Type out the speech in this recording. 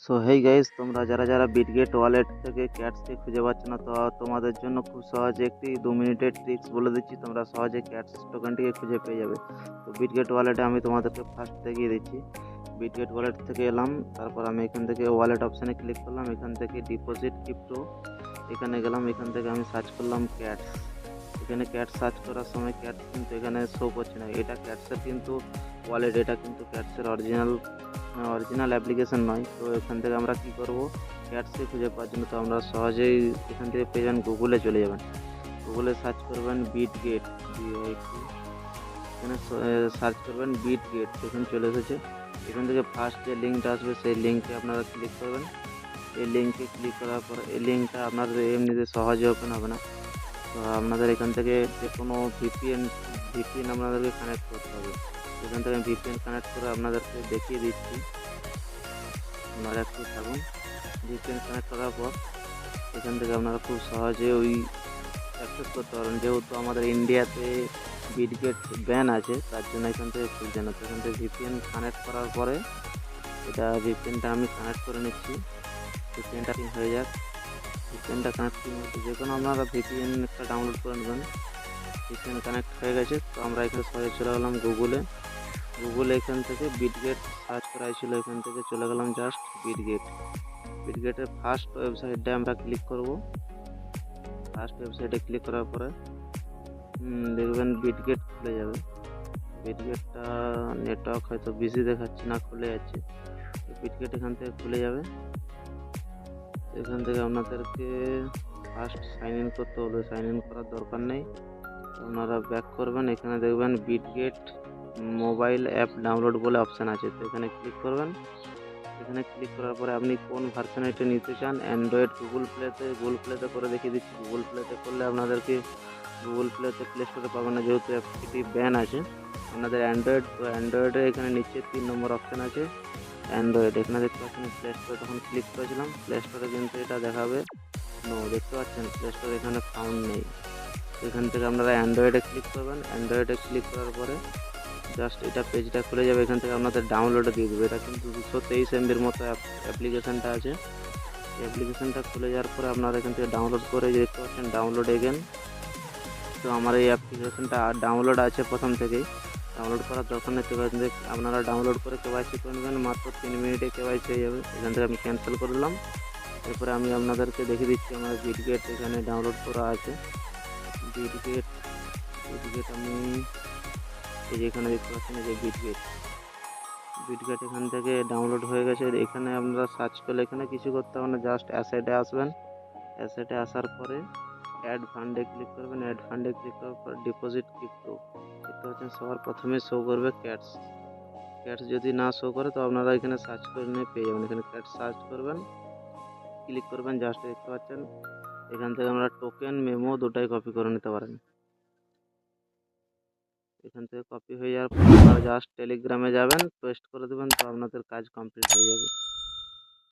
So hey guys, তোমরা যারা যারা বিটগেট ওয়ালেট থেকে ক্যাটসকে খুঁজে পাচ্ছ না, তো তোমাদের জন্য খুব সহজে একটি 2 মিনিটের ট্রিক্স বলে দিচ্ছি। তোমরা সহজে ক্যাটস টোকেনটিকে খুঁজে পেয়ে যাবে। তো বিটগেট ওয়ালেটে আমি তোমাদেরকে ফার্স্ট দেখিয়ে দিচ্ছি। বিটগেট ওয়ালেট থেকে এলাম, তারপর আমি এখান থেকে ওয়ালেট অপশানে ক্লিক করলাম, এখান থেকে ডিপোজিট ক্রিপ্টো এখানে গেলাম, এখান থেকে আমি সার্চ করলাম ক্যাটস। এখানে ক্যাট সার্চ করার সময় ক্যাটস কিন্তু এখানে শো করছে না। এটা ক্যাটসের কিন্তু ওয়ালেট, এটা কিন্তু ক্যাটসের অরিজিনাল অ্যাপ্লিকেশন নয়। তো এখান থেকে আমরা কি করব, ক্যাটসকে খুঁজে পাওয়ার জন্য তো আমরা সহজেই এখান থেকে পেয়ে যাবেন, গুগলে চলে যাবেন। গুগলে সার্চ করবেন বিটগেট, এখানে সার্চ করবেন বিটগেট, দেখুন চলে এসেছে। এখান থেকে ফার্স্ট যে লিঙ্কটা আসবে সেই লিঙ্কে আপনারা ক্লিক করবেন। এই লিঙ্কে ক্লিক করার পর এই লিঙ্কটা আপনাদের এমনিতে সহজে ওপেন হবে না। তো আপনাদের এখান থেকে যে কোনো ভিপিএন আপনাদেরকে কানেক্ট করতে হবে। এখান থেকে আমি ভিপিএন কানেক্ট করে আপনাদেরকে দেখিয়ে দিচ্ছি, আপনারা একটু থাকুন। ভিপিএন কানেক্ট করার পর এখান থেকে আপনারা খুব সহজে ওই অ্যাক্সেস করতে পারবেন। যেহেতু আমাদের ইন্ডিয়াতে বিটগেট ব্যান আছে, তার জন্য এখান থেকে খুলছে না। তো এখান থেকে ভিপিএন কানেক্ট করার পরে ভিপিএনটা আমি কানেক্ট করে নিচ্ছি। ভিপিএনটা হয়ে যাক, ভিপিএনটা কানেক্টিং হচ্ছে, যে কোনো আপনারা ভিপিএন একটা ডাউনলোড করে নেবেন। ভিপিএন কানেক্ট হয়ে গেছে। তো আমরা এখানে সহজে চলে গেলাম গুগলে এখান থেকে বিটগেট সার্চ করা ছিল, এখান থেকে চলে গেলাম জাস্ট বিটগেটের ফার্স্ট ওয়েবসাইটে আমরা ক্লিক করব। ফার্স্ট ওয়েবসাইটে ক্লিক করার পরে দেখবেন বিটগেট খুলে যাবে। বিটগেটটা নেটওয়ার্ক হয়তো বিজি দেখাচ্ছে না, খুলে যাচ্ছে। বিটগেট এখান থেকে খুলে যাবে। এখান থেকে আপনাদেরকে ফার্স্ট সাইন ইন করতে হবে, সাইন ইন করার দরকার নেই। আপনারা ব্যাক করবেন, এখানে দেখবেন বিটগেট মোবাইল অ্যাপ ডাউনলোড বলে অপশান আছে, তো এখানে ক্লিক করবেন। এখানে ক্লিক করার পরে আপনি কোন ভার্সন এটা নিতে চান, অ্যান্ড্রয়েড গুগল প্লেতে করে দেখিয়ে দিচ্ছি। গুগল প্লেতে করলে আপনাদেরকে গুগল প্লেতে প্লে স্টোরে পাবেন না, যেহেতু অ্যাপটি ব্যান আছে। আপনাদের অ্যান্ড্রয়েড, তো অ্যান্ড্রয়েডে এখানে নিচে 3 নম্বর অপশান আছে অ্যান্ড্রয়েড, এখানে দেখতে পাচ্ছেন প্লে স্টোরে তখন ক্লিক করেছিলাম। প্লে স্টোরে কিন্তু এটা দেখাবে নো, দেখতে পাচ্ছেন প্লে স্টোরে এখানে ফাউন্ড নেই। এখান থেকে আপনারা অ্যান্ড্রয়েডে ক্লিক করবেন। অ্যান্ড্রয়েডে ক্লিক করার পরে জাস্ট এটা পেজটা খুলে যাবে। এখান থেকে আপনাদের ডাউনলোডে দিয়ে দেবে। এটা কিন্তু 223 এমবির মতো অ্যাপ্লিকেশানটা আছে। অ্যাপ্লিকেশানটা খুলে যাওয়ার পরে আপনারা এখান থেকে ডাউনলোড করে দেখতে পাচ্ছেন ডাউনলোড এগেন। তো আমার এই অ্যাপ্লিকেশানটা ডাউনলোড আছে প্রথম থেকেই, ডাউনলোড করার দরকার নেই। আপনারা ডাউনলোড করে কেওয়াইসি করে নেবেন, মাত্র 3 মিনিটে কেওয়াইসি হয়ে যাবে। এখান থেকে আমি ক্যান্সেল করে দিলাম। এরপরে আমি আপনাদেরকে দেখিয়ে দিচ্ছি আমার বিটগেট এখানে ডাউনলোড করা আছে। বিটগেট আমি এই যে এখানে দেখতে পাচ্ছেন, এই যে বিটগেট এখান থেকে ডাউনলোড হয়ে গেছে। এখানে আপনারা সার্চ করলে এখানে কিছু করতে হবে না, জাস্ট অ্যাসেটে আসবেন। অ্যাসেটে আসার পরে অ্যাড ফান্ডে ক্লিক করবেন। অ্যাড ফান্ডে ক্লিক করার পর ডিপোজিট ক্রিপ্টো দেখতে পাচ্ছেন, সবার প্রথমে শো করবে ক্যাটস। যদি না শো করে তো আপনারা এখানে সার্চ করে নিয়ে পেয়ে যাবেন। এখানে ক্যাটস সার্চ করবেন, ক্লিক করবেন, জাস্ট দেখতে পাচ্ছেন এখান থেকে আমরা টোকেন মেমো দুটাই কপি করে নিতে পারেন। এখান থেকে কপি হয়ে যাওয়ার পর আপনারা জাস্ট টেলিগ্রামে যাবেন, পেস্ট করে দেবেন, তো আপনাদের কাজ কমপ্লিট হয়ে যাবে।